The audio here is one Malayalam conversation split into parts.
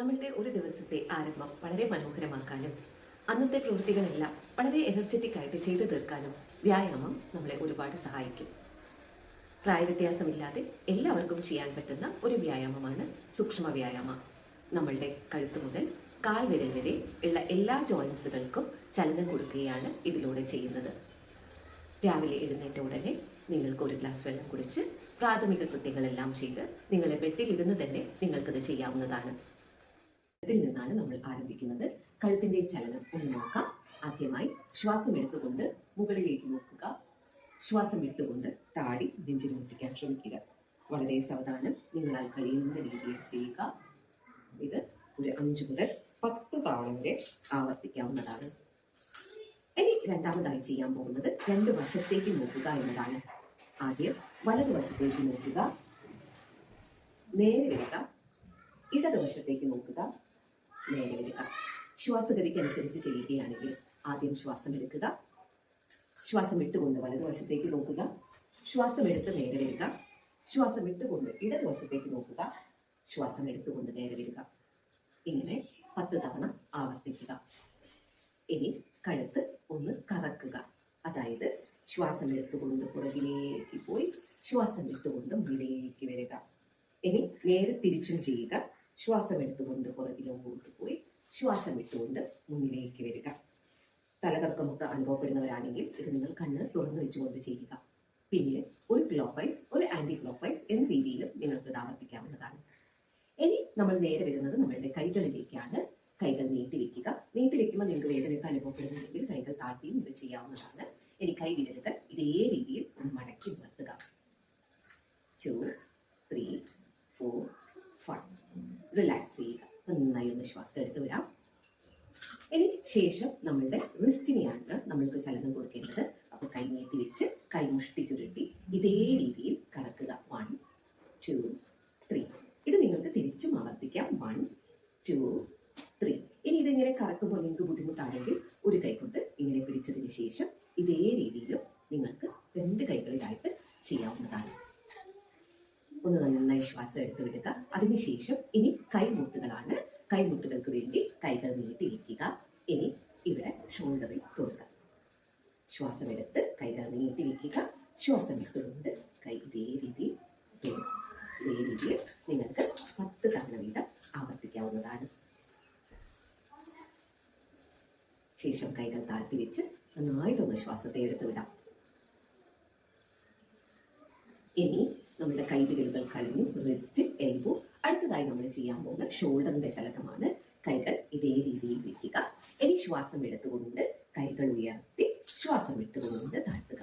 നമ്മളുടെ ഒരു ദിവസത്തെ ആരംഭം വളരെ മനോഹരമാക്കാനും അന്നത്തെ പ്രവൃത്തികളെല്ലാം വളരെ എനർജറ്റിക് ആയിട്ട് ചെയ്തു തീർക്കാനും വ്യായാമം നമ്മളെ ഒരുപാട് സഹായിക്കും. പ്രായവ്യത്യാസമില്ലാതെ എല്ലാവർക്കും ചെയ്യാൻ പറ്റുന്ന ഒരു വ്യായാമമാണ് സൂക്ഷ്മ വ്യായാമം. നമ്മളുടെ കഴുത്ത് മുതൽ കാൽ വിരൽ വരെ ഉള്ള എല്ലാ ജോയിൻസുകൾക്കും ചലനം കൊടുക്കുകയാണ് ഇതിലൂടെ ചെയ്യുന്നത്. രാവിലെ എഴുന്നേറ്റ ഉടനെ നിങ്ങൾക്ക് ഒരു ഗ്ലാസ് വെള്ളം കുടിച്ച് പ്രാഥമിക കൃത്യങ്ങളെല്ലാം ചെയ്ത് നിങ്ങളെ ബെഡിലിരുന്ന് തന്നെ നിങ്ങൾക്കത് ചെയ്യാവുന്നതാണ്. ഇതിൽ നിന്നാണ് നമ്മൾ ആരംഭിക്കുന്നത്. കഴുത്തിന്റെ ചലനം ഒന്ന് നോക്കാം. ആദ്യമായി ശ്വാസം എടുത്തുകൊണ്ട് മുകളിലേക്ക് നോക്കുക. ശ്വാസം വിട്ടുകൊണ്ട് താടി നെഞ്ചിൽ മുട്ടിക്കാൻ ശ്രമിക്കുക. വളരെ സാവധാനം നിങ്ങളാൽ കഴിയുന്ന രീതിയിൽ ചെയ്യുക. ഇത് ഒരു 5 മുതൽ 10 തവണ വരെ ആവർത്തിക്കാവുന്നതാണ്. ഇനി രണ്ടാമതായി ചെയ്യാൻ പോകുന്നത് 2 വശത്തേക്ക് നോക്കുക എന്നതാണ്. ആദ്യം വലതുവശത്തേക്ക് നോക്കുക, നേരെ വരിക. ഇടതുവശത്തേക്ക് നോക്കുക, നേരെ വരിക. ശ്വാസഗതിക്ക് അനുസരിച്ച് ചെയ്യുകയാണെങ്കിൽ ആദ്യം ശ്വാസം എടുക്കുക, ശ്വാസം വിട്ടുകൊണ്ട് വലതുവശത്തേക്ക് നോക്കുക, ശ്വാസം എടുത്ത് നേരെ വരിക, ശ്വാസം വിട്ടുകൊണ്ട് ഇടതുവശത്തേക്ക് നോക്കുക, ശ്വാസം എടുത്തുകൊണ്ട് നേരെ വരിക. ഇങ്ങനെ 10 തവണ ആവർത്തിക്കുക. ഇനി കഴുത്ത് ഒന്ന് കറക്കുക. അതായത് ശ്വാസം എടുത്തുകൊണ്ട് പുറകിലേക്ക് പോയി ശ്വാസം വിട്ടുകൊണ്ട് മുന്നിലേക്ക് വരിക. ഇനി നേരെ തിരിച്ചും ചെയ്യുക. ശ്വാസം എടുത്തുകൊണ്ട് പുറകിലോട്ട് പോയി ശ്വാസം വിട്ടുകൊണ്ട് മുന്നിലേക്ക് വരിക. തലകർക്കമൊക്കെ അനുഭവപ്പെടുന്നവരാണെങ്കിൽ ഇത് നിങ്ങൾ കണ്ണ് തുറന്നു വെച്ചുകൊണ്ട് ചെയ്യുക. പിന്നെ ഒരു ക്ലോക്ക് വൈസ് ഒരു ആന്റി ക്ലോക്ക് വൈസ് എന്ന രീതിയിലും നിങ്ങൾക്ക് ഇത് ആവർത്തിക്കാവുന്നതാണ്. ഇനി നമ്മൾ നേരെ വരുന്നത് നമ്മളുടെ കൈകളിലേക്കാണ്. കൈകൾ നീട്ടി വെക്കുക. നീട്ടി വെക്കുമ്പോൾ നിങ്ങൾക്ക് വേദനയൊക്കെ അനുഭവപ്പെടുന്നുണ്ടെങ്കിൽ കൈകൾ താഴ്ത്തിയും ഇത് ചെയ്യാവുന്നതാണ്. ഇനി കൈവിരലുകൾ ഇതേ രീതിയിൽ ഒന്ന് മടക്കി നിർത്തുക. 2, 3, 4, 5. റിലാക്സ് ചെയ്യുക. നന്നായി ഒന്ന് ശ്വാസം എടുത്ത് വരാം. ഇനി ശേഷം നമ്മളുടെ റിസ്റ്റിനെയാണ് നമ്മൾക്ക് ചലനം കൊടുക്കേണ്ടത്. അപ്പോൾ കൈ നീട്ടി വെച്ച് കൈ മുഷ്ടി ചുരുട്ടി ഇതേ രീതിയിൽ കറക്കുക. 1, 2, 3. ഇത് നിങ്ങൾക്ക് തിരിച്ചും ആവർത്തിക്കാം. 1, 2, 3. ഇനി ഇതിങ്ങനെ കറക്കുമ്പോൾ നിങ്ങൾക്ക് ബുദ്ധിമുട്ടാണെങ്കിൽ ഒരു കൈ കൊണ്ട് ഇങ്ങനെ പിടിച്ചതിന് ശേഷം ഇതേ രീതിയിലും നിങ്ങൾക്ക് 2 കൈകളിലായിട്ട് ചെയ്യാവുന്നതാണ്. ഒന്ന് നന്നായി ശ്വാസം എടുത്ത് വിടുക. അതിനുശേഷം ഇനി കൈമുട്ടുകളാണ്. കൈമുട്ടുകൾക്ക് വേണ്ടി കൈകൾ നീട്ടി വയ്ക്കുക. ഇനി ഇവിടെ ഷോൾഡറിൽ തൊടുക. ശ്വാസം എടുത്ത് കൈകൾ നീട്ടി വയ്ക്കുക. ശ്വാസം വിട്ടുകൊണ്ട് കൈ ഇതേ രീതിയിൽ തൊടുക. ഇതേ രീതിയിൽ നിങ്ങൾക്ക് 10 തവണ വീതം ആവർത്തിക്കാവുന്നതാണ്. ശേഷം കൈകൾ താഴ്ത്തി വെച്ച് നന്നായിട്ടൊന്ന് ശ്വാസത്തെ എടുത്തു വിടാം. ഇനി നമ്മുടെ കൈവിരലുകൾ കഴിഞ്ഞു. Wrist, elbow. അടുത്തതായി നമ്മൾ ചെയ്യാൻ പോകുന്ന ഷോൾഡറിന്റെ ചലനമാണ്. കൈകൾ ഇതേ രീതിയിൽ വയ്ക്കുക. ഇനി ശ്വാസം എടുത്തുകൊണ്ട് കൈകൾ ഉയർത്തി ശ്വാസം വിട്ടുകൊണ്ട് താഴ്ത്തുക.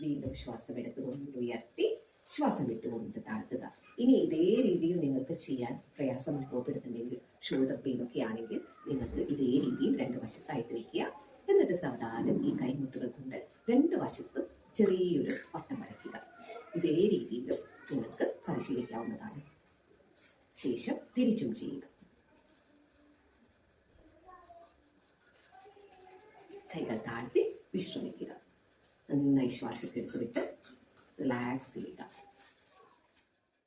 വീണ്ടും ശ്വാസം എടുത്തുകൊണ്ട് ഉയർത്തി ശ്വാസം വിട്ടുകൊണ്ട് താഴ്ത്തുക. ഇനി ഇതേ രീതിയിൽ നിങ്ങൾക്ക് ചെയ്യാൻ പ്രയാസം അനുഭവപ്പെടുന്നുണ്ടെങ്കിൽ ഷോൾഡർ പെയിൻ ഒക്കെ ആണെങ്കിൽ നിങ്ങൾക്ക് ഇതേ രീതിയിൽ 2 വശത്തായിട്ട് വയ്ക്കുക. എന്നിട്ട് സാവധാനം ഈ കൈമുട്ടുകൾ കൊണ്ട് 2 വശത്തും ചെറിയൊരു വട്ടം വരയ്ക്കുക. ഇതേ രീതിയിലും നിങ്ങൾക്ക് പരിശീലിക്കാവുന്നതാണ്. ശേഷം തിരിച്ചും ചെയ്യുക. കൈകൾ താഴ്ത്തി വിശ്രമിക്കുക. നന്നായി ശ്വാസത്തെടുത്ത് വിട്ട് റിലാക്സ് ചെയ്യുക.